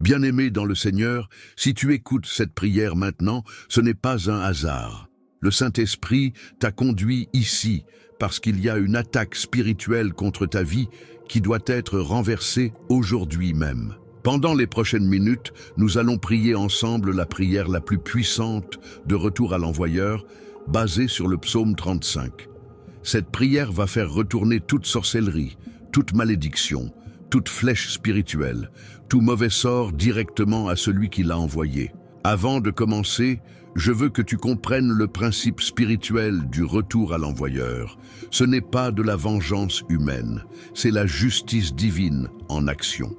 Bien-aimé dans le Seigneur, si tu écoutes cette prière maintenant, ce n'est pas un hasard. Le Saint-Esprit t'a conduit ici parce qu'il y a une attaque spirituelle contre ta vie qui doit être renversée aujourd'hui même. Pendant les prochaines minutes, nous allons prier ensemble la prière la plus puissante de retour à l'envoyeur, basée sur le psaume 35. Cette prière va faire retourner toute sorcellerie, toute malédiction, toute flèche spirituelle, tout mauvais sort directement à celui qui l'a envoyé. Avant de commencer, je veux que tu comprennes le principe spirituel du retour à l'envoyeur. Ce n'est pas de la vengeance humaine, c'est la justice divine en action.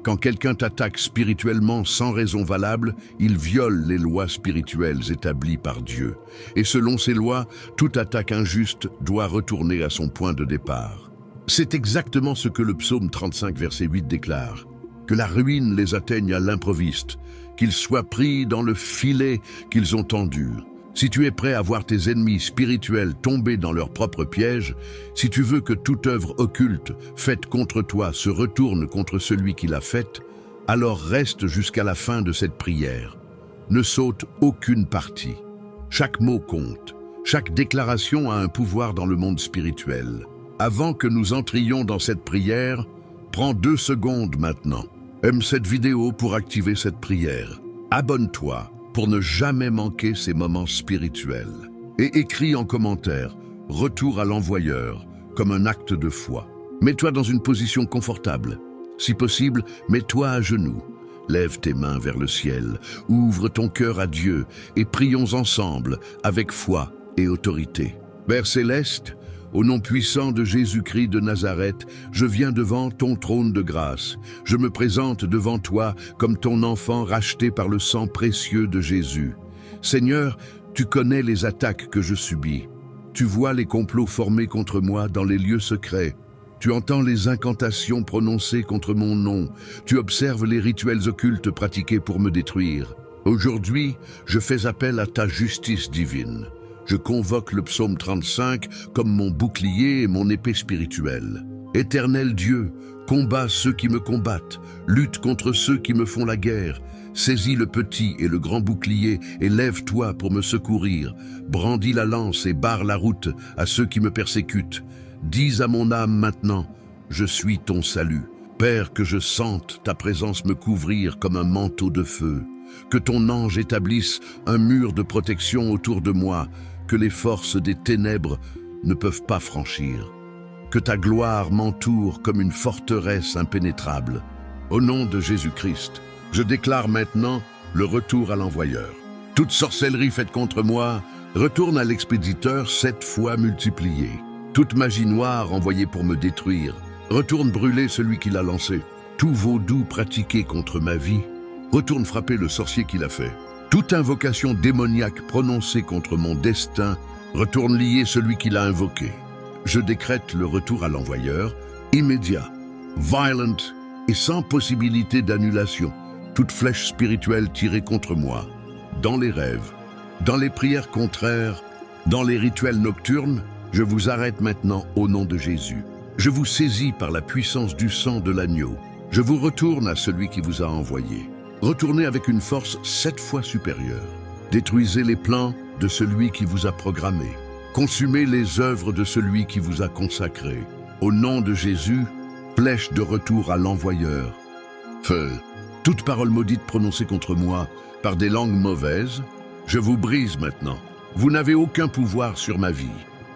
Quand quelqu'un t'attaque spirituellement sans raison valable, il viole les lois spirituelles établies par Dieu. Et selon ces lois, toute attaque injuste doit retourner à son point de départ. C'est exactement ce que le psaume 35, verset 8 déclare. Que la ruine les atteigne à l'improviste, qu'ils soient pris dans le filet qu'ils ont tendu. Si tu es prêt à voir tes ennemis spirituels tomber dans leur propre piège, si tu veux que toute œuvre occulte faite contre toi se retourne contre celui qui l'a faite, alors reste jusqu'à la fin de cette prière. Ne saute aucune partie. Chaque mot compte. Chaque déclaration a un pouvoir dans le monde spirituel. Avant que nous entrions dans cette prière, prends 2 secondes maintenant. Aime cette vidéo pour activer cette prière. Abonne-toi pour ne jamais manquer ces moments spirituels. Et écris en commentaire « Retour à l'envoyeur » comme un acte de foi. Mets-toi dans une position confortable. Si possible, mets-toi à genoux. Lève tes mains vers le ciel, ouvre ton cœur à Dieu et prions ensemble avec foi et autorité. Père céleste, au nom puissant de Jésus-Christ de Nazareth, je viens devant ton trône de grâce. Je me présente devant toi comme ton enfant racheté par le sang précieux de Jésus. Seigneur, tu connais les attaques que je subis. Tu vois les complots formés contre moi dans les lieux secrets. Tu entends les incantations prononcées contre mon nom. Tu observes les rituels occultes pratiqués pour me détruire. Aujourd'hui, je fais appel à ta justice divine. Je convoque le psaume 35 comme mon bouclier et mon épée spirituelle. Éternel Dieu, combat ceux qui me combattent, lutte contre ceux qui me font la guerre. Saisis le petit et le grand bouclier et lève-toi pour me secourir. Brandis la lance et barre la route à ceux qui me persécutent. Dis à mon âme maintenant, je suis ton salut. Père, que je sente ta présence me couvrir comme un manteau de feu. Que ton ange établisse un mur de protection autour de moi, que les forces des ténèbres ne peuvent pas franchir. Que ta gloire m'entoure comme une forteresse impénétrable. Au nom de Jésus-Christ, je déclare maintenant le retour à l'envoyeur. Toute sorcellerie faite contre moi retourne à l'expéditeur 7 fois multipliée. Toute magie noire envoyée pour me détruire retourne brûler celui qui l'a lancé. Tout vaudou pratiqué contre ma vie retourne frapper le sorcier qui l'a fait. Toute invocation démoniaque prononcée contre mon destin retourne lier celui qui l'a invoqué. Je décrète le retour à l'envoyeur, immédiat, violent et sans possibilité d'annulation. Toute flèche spirituelle tirée contre moi, dans les rêves, dans les prières contraires, dans les rituels nocturnes, je vous arrête maintenant au nom de Jésus. Je vous saisis par la puissance du sang de l'agneau. Je vous retourne à celui qui vous a envoyé. Retournez avec une force 7 fois supérieure. Détruisez les plans de celui qui vous a programmé. Consumez les œuvres de celui qui vous a consacré. Au nom de Jésus, flèche de retour à l'envoyeur. Feu, toute parole maudite prononcée contre moi par des langues mauvaises, je vous brise maintenant. Vous n'avez aucun pouvoir sur ma vie.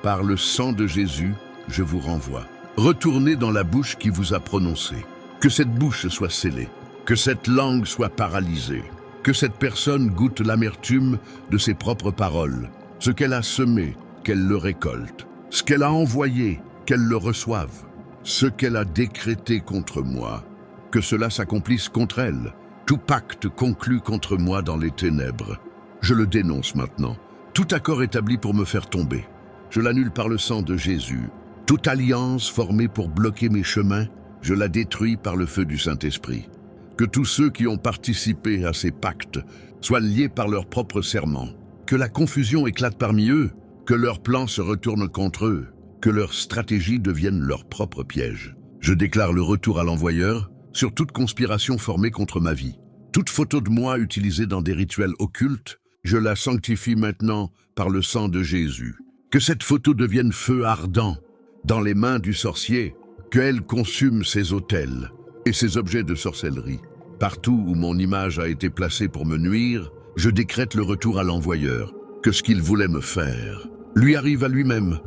Par le sang de Jésus, je vous renvoie. Retournez dans la bouche qui vous a prononcé. Que cette bouche soit scellée. Que cette langue soit paralysée, que cette personne goûte l'amertume de ses propres paroles. Ce qu'elle a semé, qu'elle le récolte. Ce qu'elle a envoyé, qu'elle le reçoive. Ce qu'elle a décrété contre moi, que cela s'accomplisse contre elle. Tout pacte conclu contre moi dans les ténèbres, je le dénonce maintenant. Tout accord établi pour me faire tomber, je l'annule par le sang de Jésus. Toute alliance formée pour bloquer mes chemins, je la détruis par le feu du Saint-Esprit. Que tous ceux qui ont participé à ces pactes soient liés par leurs propres serments. Que la confusion éclate parmi eux, que leurs plans se retournent contre eux, que leurs stratégies deviennent leur propre piège. Je déclare le retour à l'envoyeur sur toute conspiration formée contre ma vie. Toute photo de moi utilisée dans des rituels occultes, je la sanctifie maintenant par le sang de Jésus. Que cette photo devienne feu ardent dans les mains du sorcier, qu'elle consume ses autels et ses objets de sorcellerie. Partout où mon image a été placée pour me nuire, je décrète le retour à l'envoyeur, que ce qu'il voulait me faire lui arrive à lui-même.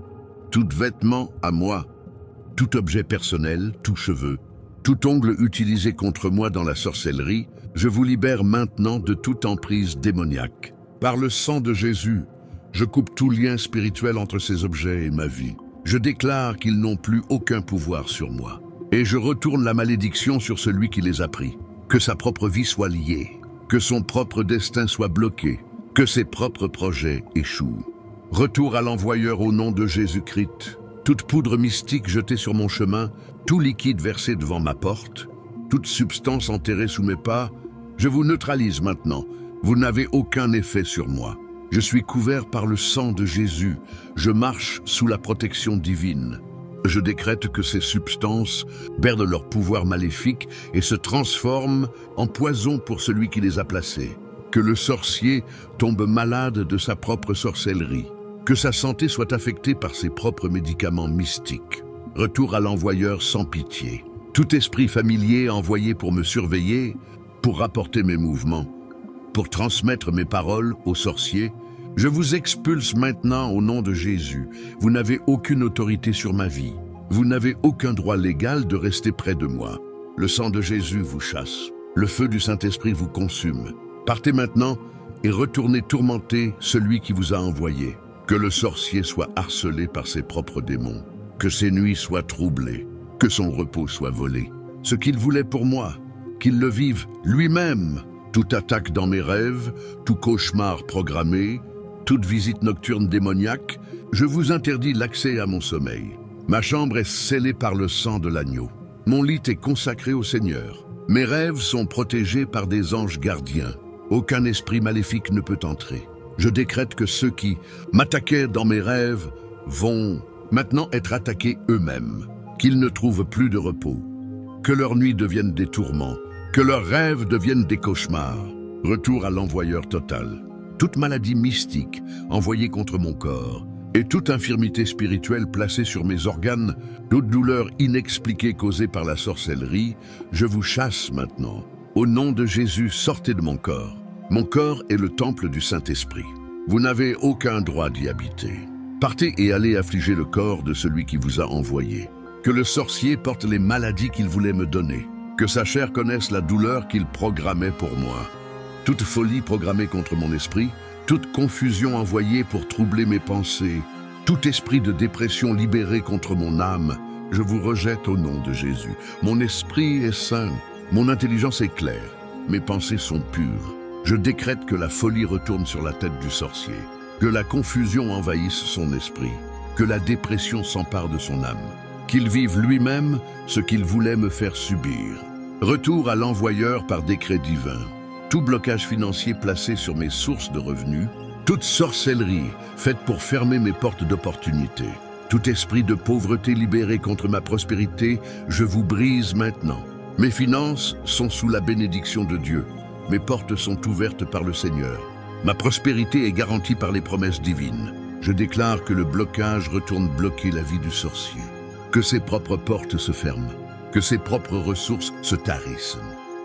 Tout vêtement à moi, tout objet personnel, tout cheveu, tout ongle utilisé contre moi dans la sorcellerie, je vous libère maintenant de toute emprise démoniaque. Par le sang de Jésus, je coupe tout lien spirituel entre ces objets et ma vie. Je déclare qu'ils n'ont plus aucun pouvoir sur moi. Et je retourne la malédiction sur celui qui les a pris. Que sa propre vie soit liée, que son propre destin soit bloqué, que ses propres projets échouent. Retour à l'envoyeur au nom de Jésus-Christ. Toute poudre mystique jetée sur mon chemin, tout liquide versé devant ma porte, toute substance enterrée sous mes pas, je vous neutralise maintenant. Vous n'avez aucun effet sur moi. Je suis couvert par le sang de Jésus. Je marche sous la protection divine. Je décrète que ces substances perdent leur pouvoir maléfique et se transforment en poison pour celui qui les a placées. Que le sorcier tombe malade de sa propre sorcellerie. Que sa santé soit affectée par ses propres médicaments mystiques. Retour à l'envoyeur sans pitié. Tout esprit familier envoyé pour me surveiller, pour rapporter mes mouvements, pour transmettre mes paroles aux sorciers, je vous expulse maintenant au nom de Jésus. Vous n'avez aucune autorité sur ma vie. Vous n'avez aucun droit légal de rester près de moi. Le sang de Jésus vous chasse. Le feu du Saint-Esprit vous consume. Partez maintenant et retournez tourmenter celui qui vous a envoyé. Que le sorcier soit harcelé par ses propres démons. Que ses nuits soient troublées. Que son repos soit volé. Ce qu'il voulait pour moi, qu'il le vive lui-même. Toute attaque dans mes rêves, tout cauchemar programmé, toute visite nocturne démoniaque, je vous interdis l'accès à mon sommeil. Ma chambre est scellée par le sang de l'agneau. Mon lit est consacré au Seigneur. Mes rêves sont protégés par des anges gardiens. Aucun esprit maléfique ne peut entrer. Je décrète que ceux qui m'attaquaient dans mes rêves vont maintenant être attaqués eux-mêmes, qu'ils ne trouvent plus de repos, que leurs nuits deviennent des tourments, que leurs rêves deviennent des cauchemars. Retour à l'envoyeur total. Toute maladie mystique envoyée contre mon corps et toute infirmité spirituelle placée sur mes organes, toute douleur inexpliquée causée par la sorcellerie, je vous chasse maintenant. Au nom de Jésus, sortez de mon corps. Mon corps est le temple du Saint-Esprit. Vous n'avez aucun droit d'y habiter. Partez et allez affliger le corps de celui qui vous a envoyé. Que le sorcier porte les maladies qu'il voulait me donner. Que sa chair connaisse la douleur qu'il programmait pour moi. Toute folie programmée contre mon esprit, toute confusion envoyée pour troubler mes pensées, tout esprit de dépression libéré contre mon âme, je vous rejette au nom de Jésus. Mon esprit est sain, mon intelligence est claire, mes pensées sont pures. Je décrète que la folie retourne sur la tête du sorcier, que la confusion envahisse son esprit, que la dépression s'empare de son âme, qu'il vive lui-même ce qu'il voulait me faire subir. Retour à l'envoyeur par décret divin. Tout blocage financier placé sur mes sources de revenus, toute sorcellerie faite pour fermer mes portes d'opportunité, tout esprit de pauvreté libéré contre ma prospérité, je vous brise maintenant. Mes finances sont sous la bénédiction de Dieu. Mes portes sont ouvertes par le Seigneur. Ma prospérité est garantie par les promesses divines. Je déclare que le blocage retourne bloquer la vie du sorcier. Que ses propres portes se ferment. Que ses propres ressources se tarissent.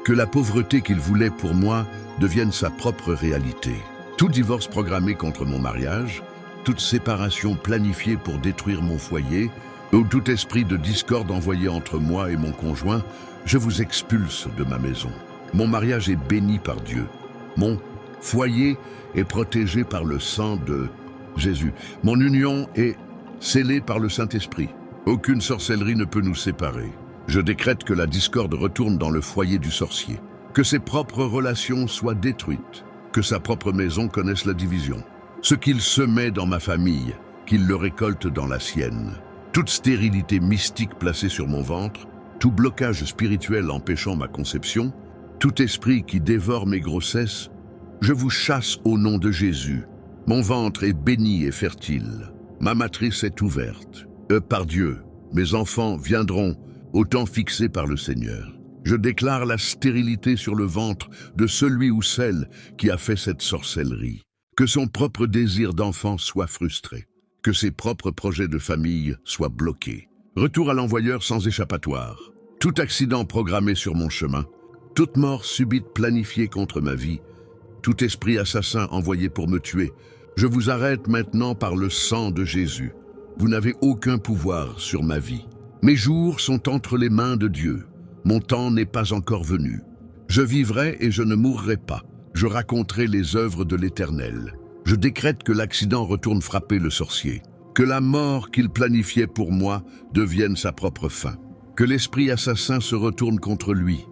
Que la pauvreté qu'il voulait pour moi devienne sa propre réalité. Tout divorce programmé contre mon mariage, toute séparation planifiée pour détruire mon foyer, ou tout esprit de discorde envoyé entre moi et mon conjoint, je vous expulse de ma maison. Mon mariage est béni par Dieu. Mon foyer est protégé par le sang de Jésus. Mon union est scellée par le Saint-Esprit. Aucune sorcellerie ne peut nous séparer. Je décrète que la discorde retourne dans le foyer du sorcier, que ses propres relations soient détruites, que sa propre maison connaisse la division. Ce qu'il semait dans ma famille, qu'il le récolte dans la sienne. Toute stérilité mystique placée sur mon ventre, tout blocage spirituel empêchant ma conception, tout esprit qui dévore mes grossesses, je vous chasse au nom de Jésus. Mon ventre est béni et fertile. Ma matrice est ouverte. Par Dieu, mes enfants viendront au temps fixé par le Seigneur. Je déclare la stérilité sur le ventre de celui ou celle qui a fait cette sorcellerie. Que son propre désir d'enfant soit frustré. Que ses propres projets de famille soient bloqués. Retour à l'envoyeur sans échappatoire. Tout accident programmé sur mon chemin, toute mort subite planifiée contre ma vie, tout esprit assassin envoyé pour me tuer, je vous arrête maintenant par le sang de Jésus. Vous n'avez aucun pouvoir sur ma vie. Mes jours sont entre les mains de Dieu. Mon temps n'est pas encore venu. Je vivrai et je ne mourrai pas. Je raconterai les œuvres de l'Éternel. Je décrète que l'accident retourne frapper le sorcier. Que la mort qu'il planifiait pour moi devienne sa propre fin. Que l'esprit assassin se retourne contre lui.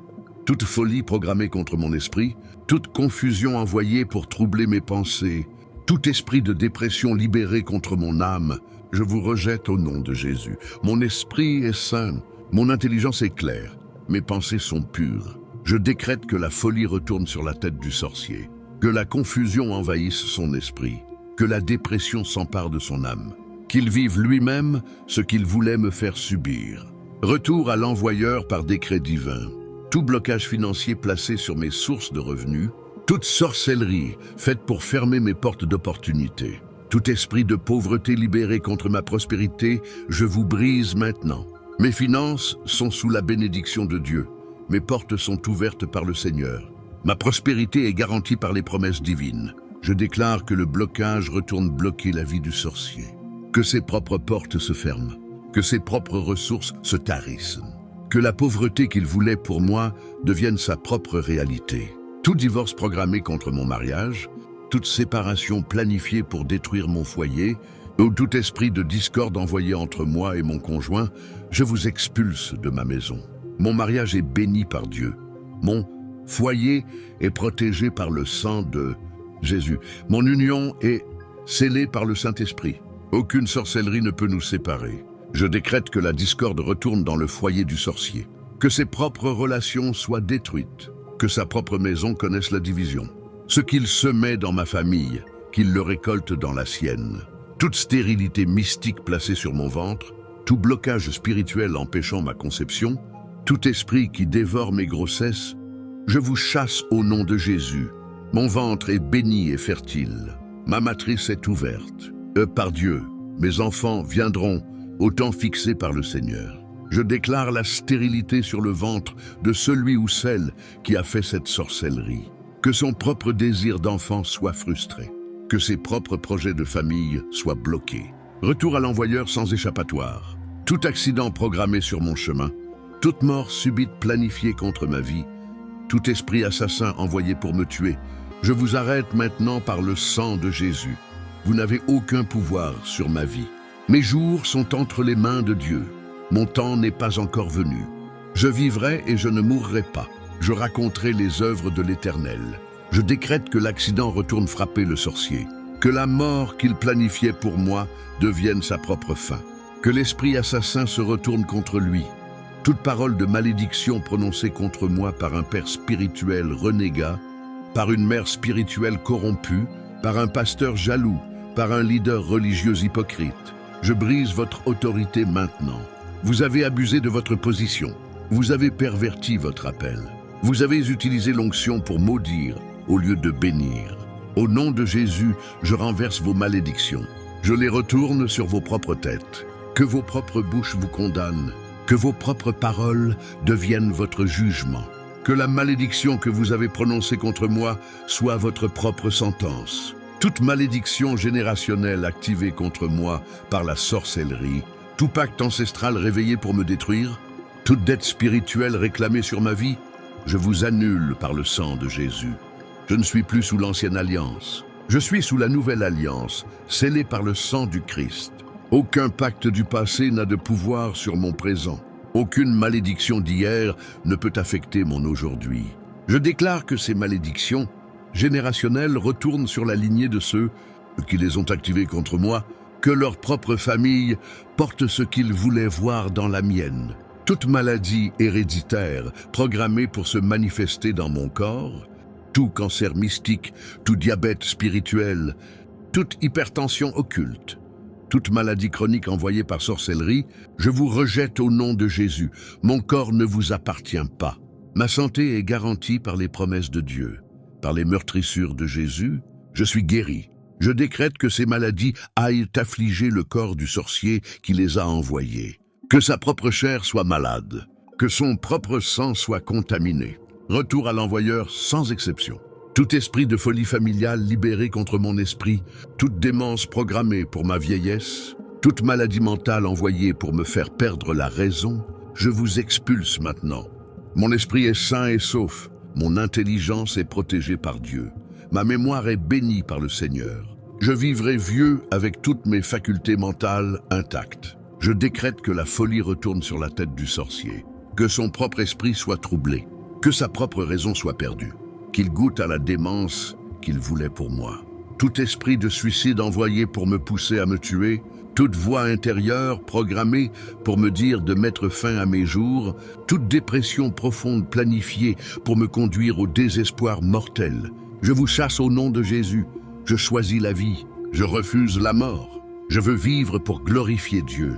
Toute folie programmée contre mon esprit, toute confusion envoyée pour troubler mes pensées, tout esprit de dépression libéré contre mon âme, je vous rejette au nom de Jésus. Mon esprit est sain, mon intelligence est claire, mes pensées sont pures. Je décrète que la folie retourne sur la tête du sorcier, que la confusion envahisse son esprit, que la dépression s'empare de son âme, qu'il vive lui-même ce qu'il voulait me faire subir. Retour à l'envoyeur par décret divin. Tout blocage financier placé sur mes sources de revenus, toute sorcellerie faite pour fermer mes portes d'opportunité, tout esprit de pauvreté libéré contre ma prospérité, je vous brise maintenant. Mes finances sont sous la bénédiction de Dieu. Mes portes sont ouvertes par le Seigneur. Ma prospérité est garantie par les promesses divines. Je déclare que le blocage retourne bloquer la vie du sorcier. Que ses propres portes se ferment. Que ses propres ressources se tarissent. Que la pauvreté qu'il voulait pour moi devienne sa propre réalité. Tout divorce programmé contre mon mariage, toute séparation planifiée pour détruire mon foyer, ou tout esprit de discorde envoyé entre moi et mon conjoint, je vous expulse de ma maison. Mon mariage est béni par Dieu. Mon foyer est protégé par le sang de Jésus. Mon union est scellée par le Saint-Esprit. Aucune sorcellerie ne peut nous séparer. Je décrète que la discorde retourne dans le foyer du sorcier. Que ses propres relations soient détruites. Que sa propre maison connaisse la division. Ce qu'il semait dans ma famille, qu'il le récolte dans la sienne. Toute stérilité mystique placée sur mon ventre, tout blocage spirituel empêchant ma conception, tout esprit qui dévore mes grossesses, je vous chasse au nom de Jésus. Mon ventre est béni et fertile. Ma matrice est ouverte. Par Dieu, mes enfants viendront au temps fixé par le Seigneur. Je déclare la stérilité sur le ventre de celui ou celle qui a fait cette sorcellerie. Que son propre désir d'enfant soit frustré. Que ses propres projets de famille soient bloqués. Retour à l'envoyeur sans échappatoire. Tout accident programmé sur mon chemin, toute mort subite planifiée contre ma vie, tout esprit assassin envoyé pour me tuer, je vous arrête maintenant par le sang de Jésus. Vous n'avez aucun pouvoir sur ma vie. Mes jours sont entre les mains de Dieu. Mon temps n'est pas encore venu. Je vivrai et je ne mourrai pas. Je raconterai les œuvres de l'Éternel. Je décrète que l'accident retourne frapper le sorcier. Que la mort qu'il planifiait pour moi devienne sa propre fin. Que l'esprit assassin se retourne contre lui. Toute parole de malédiction prononcée contre moi par un père spirituel renégat, par une mère spirituelle corrompue, par un pasteur jaloux, par un leader religieux hypocrite. Je brise votre autorité maintenant. Vous avez abusé de votre position. Vous avez perverti votre appel. Vous avez utilisé l'onction pour maudire au lieu de bénir. Au nom de Jésus, je renverse vos malédictions. Je les retourne sur vos propres têtes. Que vos propres bouches vous condamnent. Que vos propres paroles deviennent votre jugement. Que la malédiction que vous avez prononcée contre moi soit votre propre sentence. Toute malédiction générationnelle activée contre moi par la sorcellerie, tout pacte ancestral réveillé pour me détruire, toute dette spirituelle réclamée sur ma vie, je vous annule par le sang de Jésus. Je ne suis plus sous l'ancienne alliance. Je suis sous la nouvelle alliance, scellée par le sang du Christ. Aucun pacte du passé n'a de pouvoir sur mon présent. Aucune malédiction d'hier ne peut affecter mon aujourd'hui. Je déclare que ces malédictions générationnelles retournent sur la lignée de ceux qui les ont activées contre moi, que leur propre famille porte ce qu'ils voulaient voir dans la mienne. Toute maladie héréditaire programmée pour se manifester dans mon corps, tout cancer mystique, tout diabète spirituel, toute hypertension occulte, toute maladie chronique envoyée par sorcellerie, je vous rejette au nom de Jésus. Mon corps ne vous appartient pas. Ma santé est garantie par les promesses de Dieu. Par les meurtrissures de Jésus, je suis guéri. Je décrète que ces maladies aillent affliger le corps du sorcier qui les a envoyées. Que sa propre chair soit malade. Que son propre sang soit contaminé. Retour à l'envoyeur sans exception. Tout esprit de folie familiale libéré contre mon esprit, toute démence programmée pour ma vieillesse, toute maladie mentale envoyée pour me faire perdre la raison, je vous expulse maintenant. Mon esprit est sain et sauf, mon intelligence est protégée par Dieu, ma mémoire est bénie par le Seigneur. Je vivrai vieux avec toutes mes facultés mentales intactes. Je décrète que la folie retourne sur la tête du sorcier, que son propre esprit soit troublé, que sa propre raison soit perdue, qu'il goûte à la démence qu'il voulait pour moi. Tout esprit de suicide envoyé pour me pousser à me tuer, toute voix intérieure programmée pour me dire de mettre fin à mes jours, toute dépression profonde planifiée pour me conduire au désespoir mortel. Je vous chasse au nom de Jésus. Je choisis la vie. Je refuse la mort. Je veux vivre pour glorifier Dieu.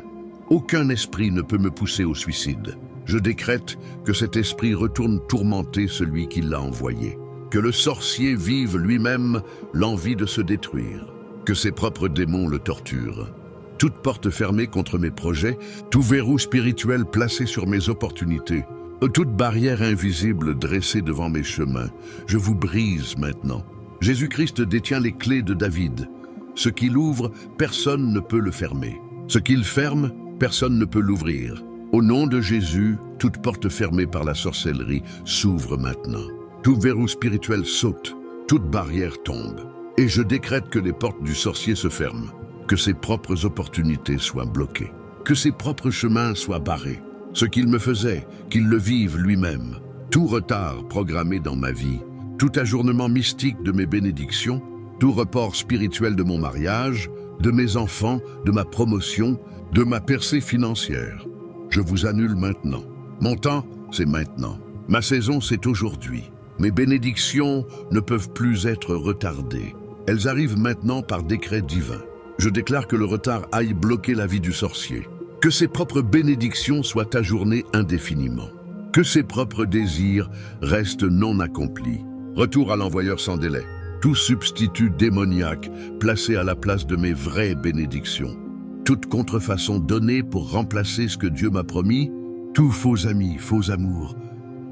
Aucun esprit ne peut me pousser au suicide. Je décrète que cet esprit retourne tourmenter celui qui l'a envoyé. Que le sorcier vive lui-même l'envie de se détruire. Que ses propres démons le torturent. Toute porte fermée contre mes projets, tout verrou spirituel placé sur mes opportunités, toute barrière invisible dressée devant mes chemins, je vous brise maintenant. Jésus-Christ détient les clés de David. Ce qu'il ouvre, personne ne peut le fermer. Ce qu'il ferme, personne ne peut l'ouvrir. Au nom de Jésus, toute porte fermée par la sorcellerie s'ouvre maintenant. Tout verrou spirituel saute, toute barrière tombe. Et je décrète que les portes du sorcier se ferment. Que ses propres opportunités soient bloquées, que ses propres chemins soient barrés. Ce qu'il me faisait, qu'il le vive lui-même. Tout retard programmé dans ma vie, tout ajournement mystique de mes bénédictions, tout report spirituel de mon mariage, de mes enfants, de ma promotion, de ma percée financière. Je vous annule maintenant. Mon temps, c'est maintenant. Ma saison, c'est aujourd'hui. Mes bénédictions ne peuvent plus être retardées. Elles arrivent maintenant par décret divin. Je déclare que le retard aille bloquer la vie du sorcier. Que ses propres bénédictions soient ajournées indéfiniment. Que ses propres désirs restent non accomplis. Retour à l'envoyeur sans délai. Tout substitut démoniaque placé à la place de mes vraies bénédictions. Toute contrefaçon donnée pour remplacer ce que Dieu m'a promis. Tout faux amis, faux amour.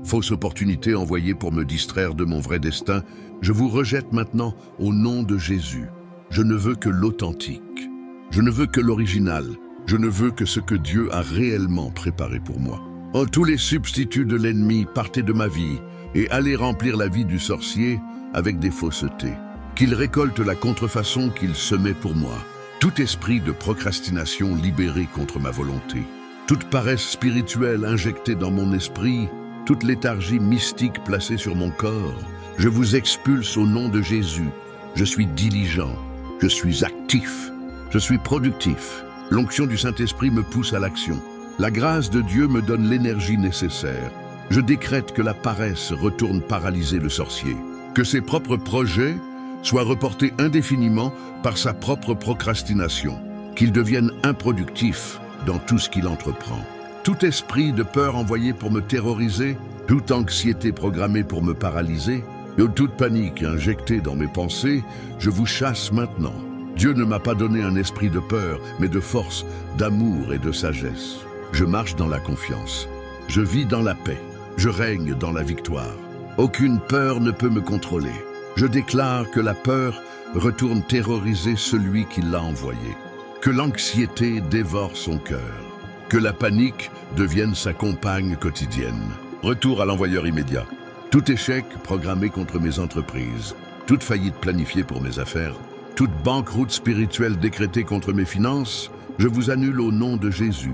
Fausse opportunité envoyée pour me distraire de mon vrai destin. Je vous rejette maintenant au nom de Jésus. Je ne veux que l'authentique. Je ne veux que l'original. Je ne veux que ce que Dieu a réellement préparé pour moi. Oh, tous les substituts de l'ennemi, partez de ma vie et allez remplir la vie du sorcier avec des faussetés. Qu'il récolte la contrefaçon qu'il semait pour moi. Tout esprit de procrastination libéré contre ma volonté. Toute paresse spirituelle injectée dans mon esprit. Toute léthargie mystique placée sur mon corps. Je vous expulse au nom de Jésus. Je suis diligent. Je suis actif, je suis productif. L'onction du Saint-Esprit me pousse à l'action. La grâce de Dieu me donne l'énergie nécessaire. Je décrète que la paresse retourne paralyser le sorcier. Que ses propres projets soient reportés indéfiniment par sa propre procrastination. Qu'il devienne improductif dans tout ce qu'il entreprend. Tout esprit de peur envoyé pour me terroriser, toute anxiété programmée pour me paralyser, et toute panique injectée dans mes pensées, je vous chasse maintenant. Dieu ne m'a pas donné un esprit de peur, mais de force, d'amour et de sagesse. Je marche dans la confiance. Je vis dans la paix. Je règne dans la victoire. Aucune peur ne peut me contrôler. Je déclare que la peur retourne terroriser celui qui l'a envoyé. Que l'anxiété dévore son cœur. Que la panique devienne sa compagne quotidienne. Retour à l'envoyeur immédiat. Tout échec programmé contre mes entreprises, toute faillite planifiée pour mes affaires, toute banqueroute spirituelle décrétée contre mes finances, je vous annule au nom de Jésus.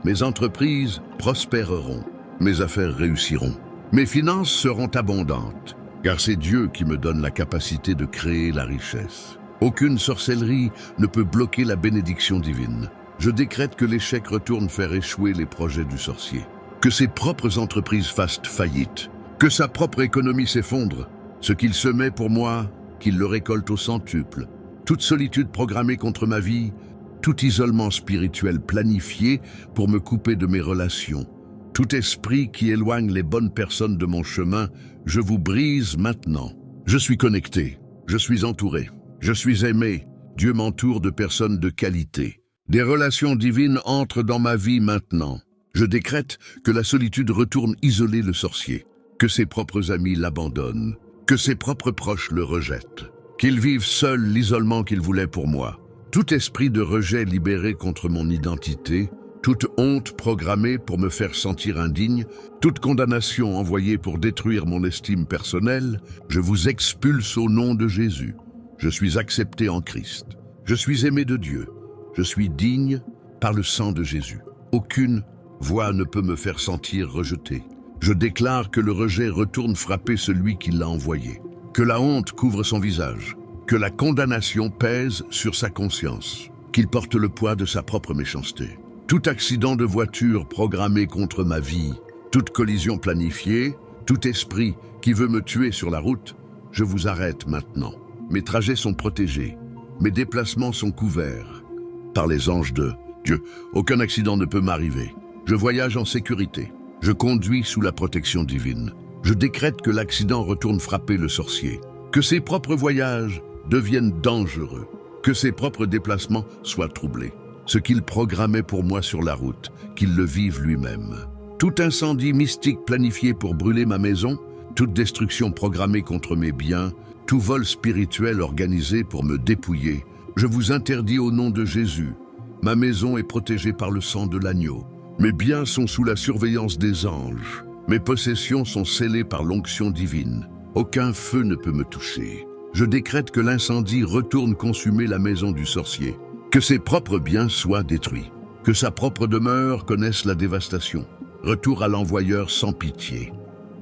Mes entreprises prospéreront, mes affaires réussiront, mes finances seront abondantes, car c'est Dieu qui me donne la capacité de créer la richesse. Aucune sorcellerie ne peut bloquer la bénédiction divine. Je décrète que l'échec retourne faire échouer les projets du sorcier, que ses propres entreprises fassent faillite, que sa propre économie s'effondre. Ce qu'il semait pour moi, qu'il le récolte au centuple. Toute solitude programmée contre ma vie, tout isolement spirituel planifié pour me couper de mes relations. Tout esprit qui éloigne les bonnes personnes de mon chemin, je vous brise maintenant. Je suis connecté, je suis entouré, je suis aimé. Dieu m'entoure de personnes de qualité. Des relations divines entrent dans ma vie maintenant. Je décrète que la solitude retourne isoler le sorcier, que ses propres amis l'abandonnent, que ses propres proches le rejettent, qu'il vive seul l'isolement qu'il voulait pour moi. Tout esprit de rejet libéré contre mon identité, toute honte programmée pour me faire sentir indigne, toute condamnation envoyée pour détruire mon estime personnelle, je vous expulse au nom de Jésus. Je suis accepté en Christ. Je suis aimé de Dieu. Je suis digne par le sang de Jésus. Aucune voix ne peut me faire sentir rejeté. Je déclare que le rejet retourne frapper celui qui l'a envoyé, que la honte couvre son visage, que la condamnation pèse sur sa conscience, qu'il porte le poids de sa propre méchanceté. Tout accident de voiture programmé contre ma vie, toute collision planifiée, tout esprit qui veut me tuer sur la route, je vous arrête maintenant. Mes trajets sont protégés, mes déplacements sont couverts par les anges de Dieu. Aucun accident ne peut m'arriver. Je voyage en sécurité. Je conduis sous la protection divine. Je décrète que l'accident retourne frapper le sorcier, que ses propres voyages deviennent dangereux, que ses propres déplacements soient troublés. Ce qu'il programmait pour moi sur la route, qu'il le vive lui-même. Tout incendie mystique planifié pour brûler ma maison, toute destruction programmée contre mes biens, tout vol spirituel organisé pour me dépouiller, je vous interdis au nom de Jésus. Ma maison est protégée par le sang de l'agneau. Mes biens sont sous la surveillance des anges. Mes possessions sont scellées par l'onction divine. Aucun feu ne peut me toucher. Je décrète que l'incendie retourne consumer la maison du sorcier. Que ses propres biens soient détruits. Que sa propre demeure connaisse la dévastation. Retour à l'envoyeur sans pitié.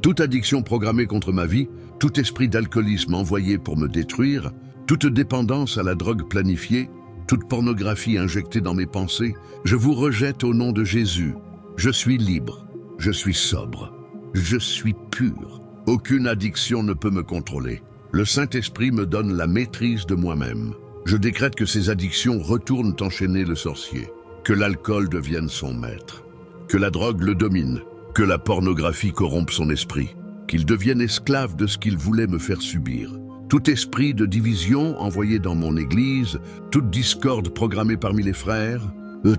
Toute addiction programmée contre ma vie, tout esprit d'alcoolisme envoyé pour me détruire, toute dépendance à la drogue planifiée, toute pornographie injectée dans mes pensées, je vous rejette au nom de Jésus. Je suis libre, je suis sobre, je suis pur. Aucune addiction ne peut me contrôler. Le Saint-Esprit me donne la maîtrise de moi-même. Je décrète que ces addictions retournent enchaîner le sorcier, que l'alcool devienne son maître, que la drogue le domine, que la pornographie corrompe son esprit, qu'il devienne esclave de ce qu'il voulait me faire subir. Tout esprit de division envoyé dans mon Église, toute discorde programmée parmi les frères,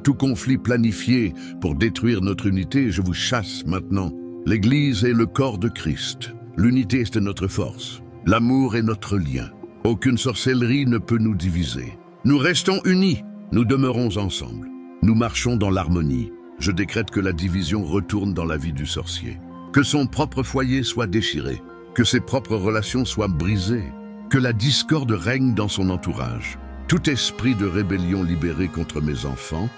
tout conflit planifié pour détruire notre unité, je vous chasse maintenant. L'Église est le corps de Christ. L'unité est notre force. L'amour est notre lien. Aucune sorcellerie ne peut nous diviser. Nous restons unis. Nous demeurons ensemble. Nous marchons dans l'harmonie. Je décrète que la division retourne dans la vie du sorcier. Que son propre foyer soit déchiré. Que ses propres relations soient brisées. Que la discorde règne dans son entourage. Tout esprit de rébellion libéré contre mes enfants,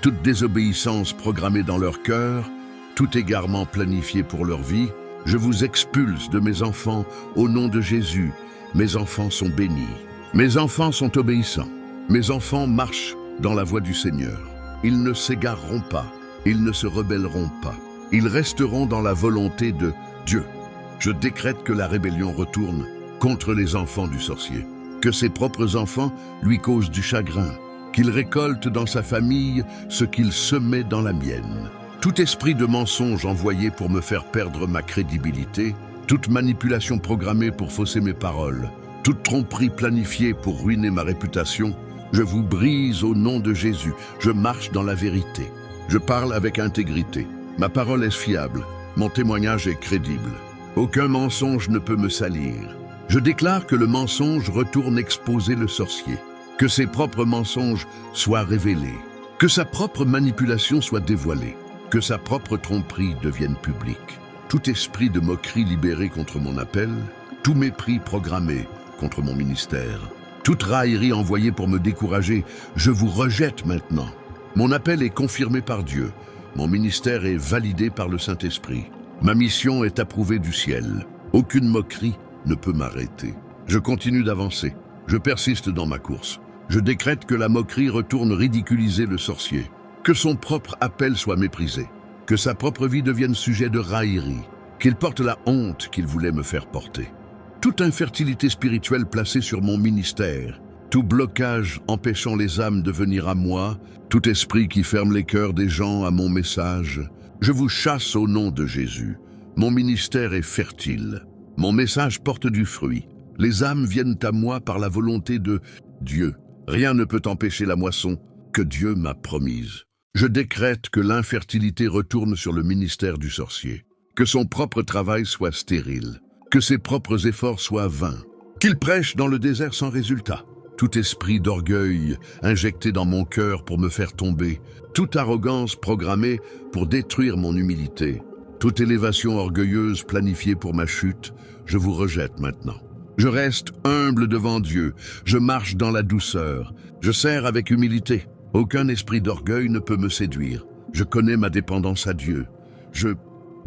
toute désobéissance programmée dans leur cœur, tout égarement planifié pour leur vie, je vous expulse de mes enfants au nom de Jésus. Mes enfants sont bénis. Mes enfants sont obéissants. Mes enfants marchent dans la voie du Seigneur. Ils ne s'égareront pas. Ils ne se rebelleront pas. Ils resteront dans la volonté de Dieu. Je décrète que la rébellion retourne contre les enfants du sorcier. Que ses propres enfants lui causent du chagrin. Qu'il récolte dans sa famille ce qu'il semait dans la mienne. Tout esprit de mensonge envoyé pour me faire perdre ma crédibilité, toute manipulation programmée pour fausser mes paroles, toute tromperie planifiée pour ruiner ma réputation, je vous brise au nom de Jésus. Je marche dans la vérité. Je parle avec intégrité. Ma parole est fiable. Mon témoignage est crédible. Aucun mensonge ne peut me salir. Je déclare que le mensonge retourne exposer le sorcier. Que ses propres mensonges soient révélés. Que sa propre manipulation soit dévoilée. Que sa propre tromperie devienne publique. Tout esprit de moquerie libéré contre mon appel, tout mépris programmé contre mon ministère, toute raillerie envoyée pour me décourager, je vous rejette maintenant. Mon appel est confirmé par Dieu. Mon ministère est validé par le Saint-Esprit. Ma mission est approuvée du ciel. Aucune moquerie ne peut m'arrêter. Je continue d'avancer. Je persiste dans ma course. Je décrète que la moquerie retourne ridiculiser le sorcier. Que son propre appel soit méprisé. Que sa propre vie devienne sujet de raillerie. Qu'il porte la honte qu'il voulait me faire porter. Toute infertilité spirituelle placée sur mon ministère, tout blocage empêchant les âmes de venir à moi, tout esprit qui ferme les cœurs des gens à mon message, Je vous chasse au nom de Jésus. Mon ministère est fertile. Mon message porte du fruit. Les âmes viennent à moi par la volonté de Dieu. Rien ne peut empêcher la moisson que Dieu m'a promise. Je décrète que l'infertilité retourne sur le ministère du sorcier, que son propre travail soit stérile, que ses propres efforts soient vains, qu'il prêche dans le désert sans résultat. Tout esprit d'orgueil injecté dans mon cœur pour me faire tomber, toute arrogance programmée pour détruire mon humilité, toute élévation orgueilleuse planifiée pour ma chute, je vous rejette maintenant. Je reste humble devant Dieu, je marche dans la douceur, je sers avec humilité. Aucun esprit d'orgueil ne peut me séduire. Je connais ma dépendance à Dieu. Je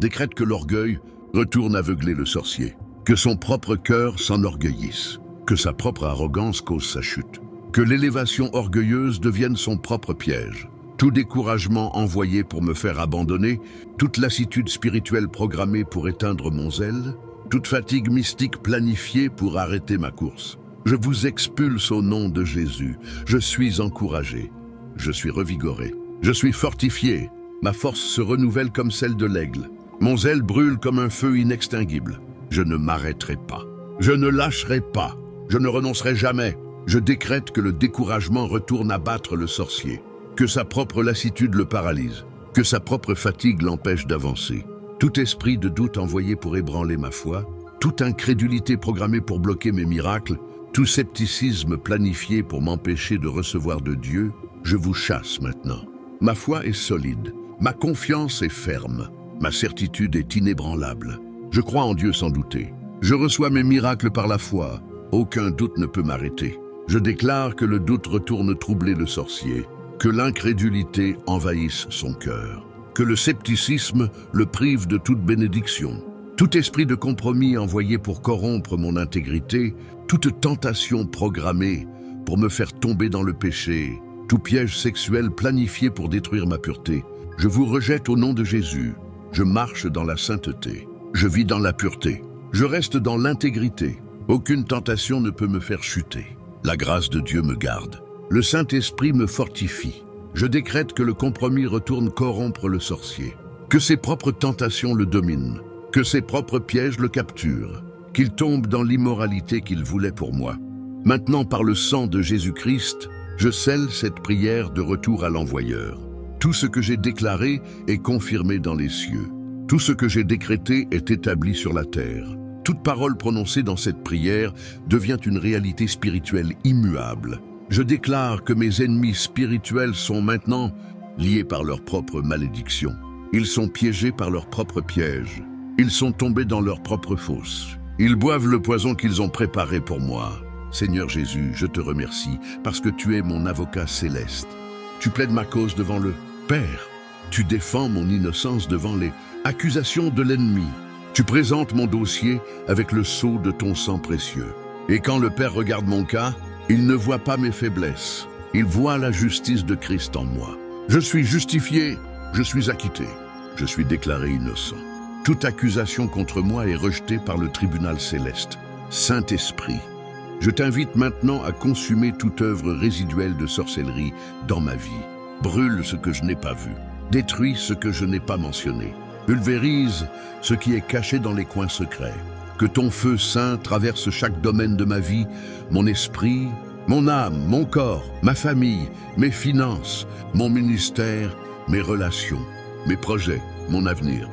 décrète que l'orgueil retourne aveugler le sorcier, que son propre cœur s'enorgueillisse, que sa propre arrogance cause sa chute, que l'élévation orgueilleuse devienne son propre piège. Tout découragement envoyé pour me faire abandonner, toute lassitude spirituelle programmée pour éteindre mon zèle, toute fatigue mystique planifiée pour arrêter ma course. Je vous expulse au nom de Jésus. Je suis encouragé. Je suis revigoré. Je suis fortifié. Ma force se renouvelle comme celle de l'aigle. Mon zèle brûle comme un feu inextinguible. Je ne m'arrêterai pas. Je ne lâcherai pas. Je ne renoncerai jamais. Je décrète que le découragement retourne abattre le sorcier, que sa propre lassitude le paralyse, que sa propre fatigue l'empêche d'avancer. Tout esprit de doute envoyé pour ébranler ma foi, toute incrédulité programmée pour bloquer mes miracles, tout scepticisme planifié pour m'empêcher de recevoir de Dieu, je vous chasse maintenant. Ma foi est solide, ma confiance est ferme, ma certitude est inébranlable. Je crois en Dieu sans douter. Je reçois mes miracles par la foi. Aucun doute ne peut m'arrêter. Je déclare que le doute retourne troubler le sorcier, que l'incrédulité envahisse son cœur, que le scepticisme le prive de toute bénédiction. Tout esprit de compromis envoyé pour corrompre mon intégrité, toute tentation programmée pour me faire tomber dans le péché, tout piège sexuel planifié pour détruire ma pureté, je vous rejette au nom de Jésus. Je marche dans la sainteté. Je vis dans la pureté. Je reste dans l'intégrité. Aucune tentation ne peut me faire chuter. La grâce de Dieu me garde. Le Saint-Esprit me fortifie. Je décrète que le compromis retourne corrompre le sorcier, que ses propres tentations le dominent, que ses propres pièges le capturent, qu'il tombe dans l'immoralité qu'il voulait pour moi. Maintenant, par le sang de Jésus-Christ, je scelle cette prière de retour à l'envoyeur. Tout ce que j'ai déclaré est confirmé dans les cieux. Tout ce que j'ai décrété est établi sur la terre. Toute parole prononcée dans cette prière devient une réalité spirituelle immuable. Je déclare que mes ennemis spirituels sont maintenant liés par leur propre malédiction. Ils sont piégés par leurs propres pièges. Ils sont tombés dans leur propre fosse. Ils boivent le poison qu'ils ont préparé pour moi. Seigneur Jésus, je te remercie parce que tu es mon avocat céleste. Tu plaides ma cause devant le Père. Tu défends mon innocence devant les accusations de l'ennemi. Tu présentes mon dossier avec le sceau de ton sang précieux. Et quand le Père regarde mon cas, il ne voit pas mes faiblesses. Il voit la justice de Christ en moi. Je suis justifié, je suis acquitté, je suis déclaré innocent. Toute accusation contre moi est rejetée par le tribunal céleste. Saint-Esprit, je t'invite maintenant à consumer toute œuvre résiduelle de sorcellerie dans ma vie. Brûle ce que je n'ai pas vu. Détruis ce que je n'ai pas mentionné. Pulvérise ce qui est caché dans les coins secrets. Que ton feu saint traverse chaque domaine de ma vie, mon esprit, mon âme, mon corps, ma famille, mes finances, mon ministère, mes relations, mes projets, mon avenir.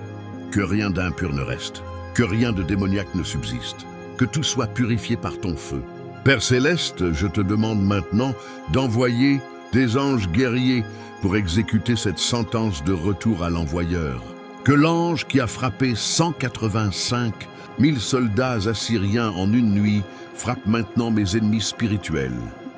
Que rien d'impur ne reste, que rien de démoniaque ne subsiste, que tout soit purifié par ton feu. Père céleste, je te demande maintenant d'envoyer des anges guerriers pour exécuter cette sentence de retour à l'envoyeur. Que l'ange qui a frappé 185 000 soldats assyriens en une nuit frappe maintenant mes ennemis spirituels.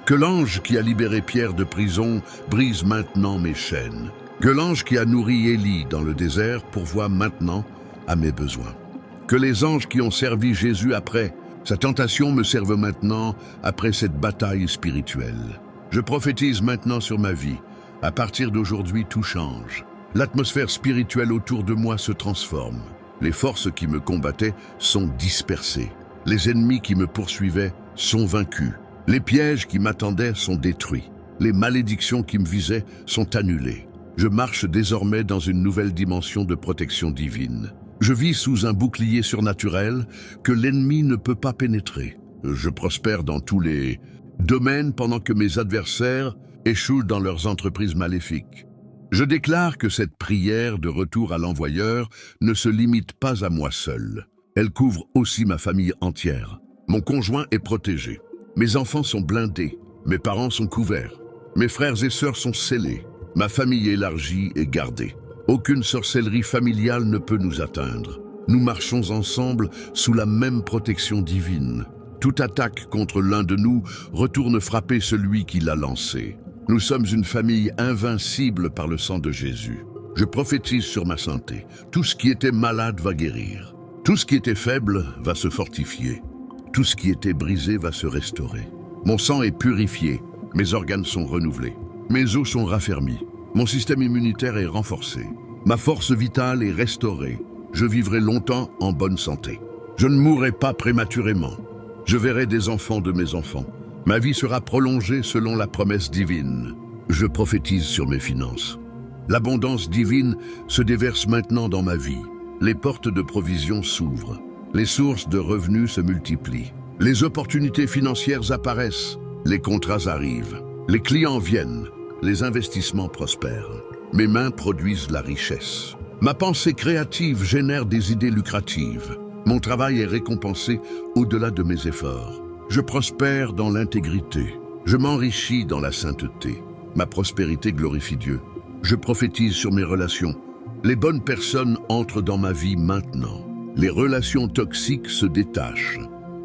Que l'ange qui a libéré Pierre de prison brise maintenant mes chaînes. Que l'ange qui a nourri Élie dans le désert pourvoie maintenant à mes besoins. Que les anges qui ont servi Jésus après sa tentation me servent maintenant après cette bataille spirituelle. Je prophétise maintenant sur ma vie. À partir d'aujourd'hui, tout change. L'atmosphère spirituelle autour de moi se transforme. Les forces qui me combattaient sont dispersées. Les ennemis qui me poursuivaient sont vaincus. Les pièges qui m'attendaient sont détruits. Les malédictions qui me visaient sont annulées. Je marche désormais dans une nouvelle dimension de protection divine. Je vis sous un bouclier surnaturel que l'ennemi ne peut pas pénétrer. Je prospère dans tous les domaines pendant que mes adversaires échouent dans leurs entreprises maléfiques. Je déclare que cette prière de retour à l'envoyeur ne se limite pas à moi seul. Elle couvre aussi ma famille entière. Mon conjoint est protégé. Mes enfants sont blindés. Mes parents sont couverts. Mes frères et sœurs sont scellés. Ma famille élargie est gardée. Aucune sorcellerie familiale ne peut nous atteindre. Nous marchons ensemble sous la même protection divine. Toute attaque contre l'un de nous retourne frapper celui qui l'a lancé. Nous sommes une famille invincible par le sang de Jésus. Je prophétise sur ma santé. Tout ce qui était malade va guérir. Tout ce qui était faible va se fortifier. Tout ce qui était brisé va se restaurer. Mon sang est purifié. Mes organes sont renouvelés. Mes os sont raffermis. Mon système immunitaire est renforcé. Ma force vitale est restaurée. Je vivrai longtemps en bonne santé. Je ne mourrai pas prématurément. Je verrai des enfants de mes enfants. Ma vie sera prolongée selon la promesse divine. Je prophétise sur mes finances. L'abondance divine se déverse maintenant dans ma vie. Les portes de provision s'ouvrent. Les sources de revenus se multiplient. Les opportunités financières apparaissent. Les contrats arrivent. Les clients viennent. Les investissements prospèrent. Mes mains produisent la richesse. Ma pensée créative génère des idées lucratives. Mon travail est récompensé au-delà de mes efforts. Je prospère dans l'intégrité. Je m'enrichis dans la sainteté. Ma prospérité glorifie Dieu. Je prophétise sur mes relations. Les bonnes personnes entrent dans ma vie maintenant. Les relations toxiques se détachent.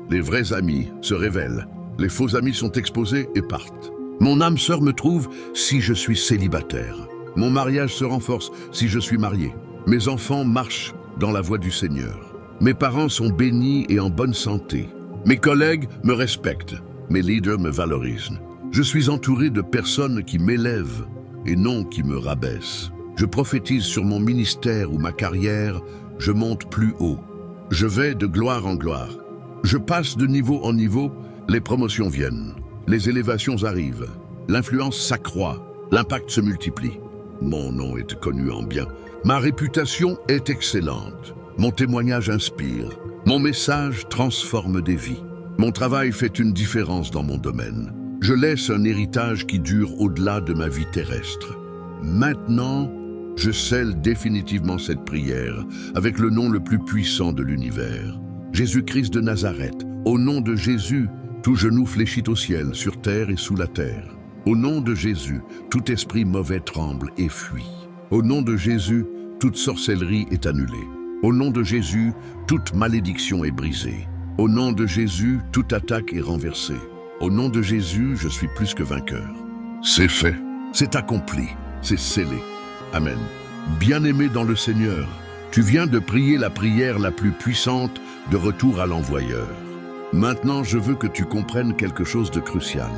Les vrais amis se révèlent. Les faux amis sont exposés et partent. Mon âme sœur me trouve si je suis célibataire. Mon mariage se renforce si je suis marié. Mes enfants marchent dans la voie du Seigneur. Mes parents sont bénis et en bonne santé. Mes collègues me respectent. Mes leaders me valorisent. Je suis entouré de personnes qui m'élèvent et non qui me rabaissent. Je prophétise sur mon ministère ou ma carrière. Je monte plus haut. Je vais de gloire en gloire. Je passe de niveau en niveau. Les promotions viennent. Les élévations arrivent. L'influence s'accroît. L'impact se multiplie. Mon nom est connu en bien. Ma réputation est excellente. Mon témoignage inspire. Mon message transforme des vies. Mon travail fait une différence dans mon domaine. Je laisse un héritage qui dure au-delà de ma vie terrestre. Maintenant, je scelle définitivement cette prière avec le nom le plus puissant de l'univers. Jésus-Christ de Nazareth. Au nom de Jésus, tout genou fléchit au ciel, sur terre et sous la terre. Au nom de Jésus, tout esprit mauvais tremble et fuit. Au nom de Jésus, toute sorcellerie est annulée. Au nom de Jésus, toute malédiction est brisée. Au nom de Jésus, toute attaque est renversée. Au nom de Jésus, je suis plus que vainqueur. C'est fait, c'est accompli, c'est scellé. Amen. Bien-aimé dans le Seigneur, tu viens de prier la prière la plus puissante de retour à l'envoyeur. Maintenant, je veux que tu comprennes quelque chose de crucial.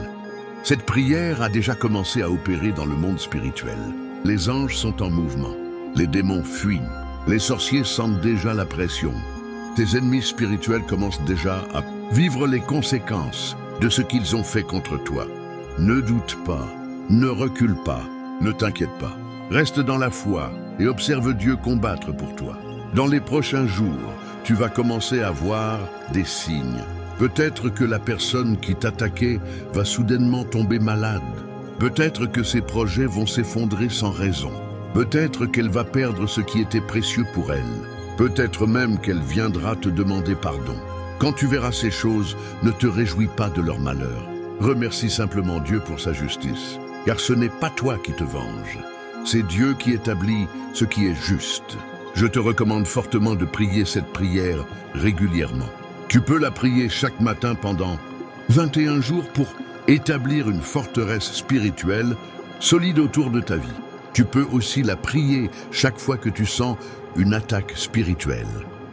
Cette prière a déjà commencé à opérer dans le monde spirituel. Les anges sont en mouvement. Les démons fuient. Les sorciers sentent déjà la pression. Tes ennemis spirituels commencent déjà à vivre les conséquences de ce qu'ils ont fait contre toi. Ne doute pas, ne recule pas, ne t'inquiète pas. Reste dans la foi et observe Dieu combattre pour toi. Dans les prochains jours, tu vas commencer à voir des signes. Peut-être que la personne qui t'attaquait va soudainement tomber malade. Peut-être que ses projets vont s'effondrer sans raison. Peut-être qu'elle va perdre ce qui était précieux pour elle. Peut-être même qu'elle viendra te demander pardon. Quand tu verras ces choses, ne te réjouis pas de leur malheur. Remercie simplement Dieu pour sa justice, car ce n'est pas toi qui te venges. C'est Dieu qui établit ce qui est juste. Je te recommande fortement de prier cette prière régulièrement. Tu peux la prier chaque matin pendant 21 jours pour établir une forteresse spirituelle solide autour de ta vie. Tu peux aussi la prier chaque fois que tu sens une attaque spirituelle.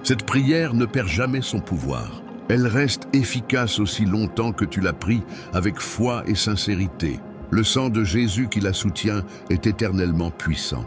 Cette prière ne perd jamais son pouvoir. Elle reste efficace aussi longtemps que tu la pries avec foi et sincérité. Le sang de Jésus qui la soutient est éternellement puissant.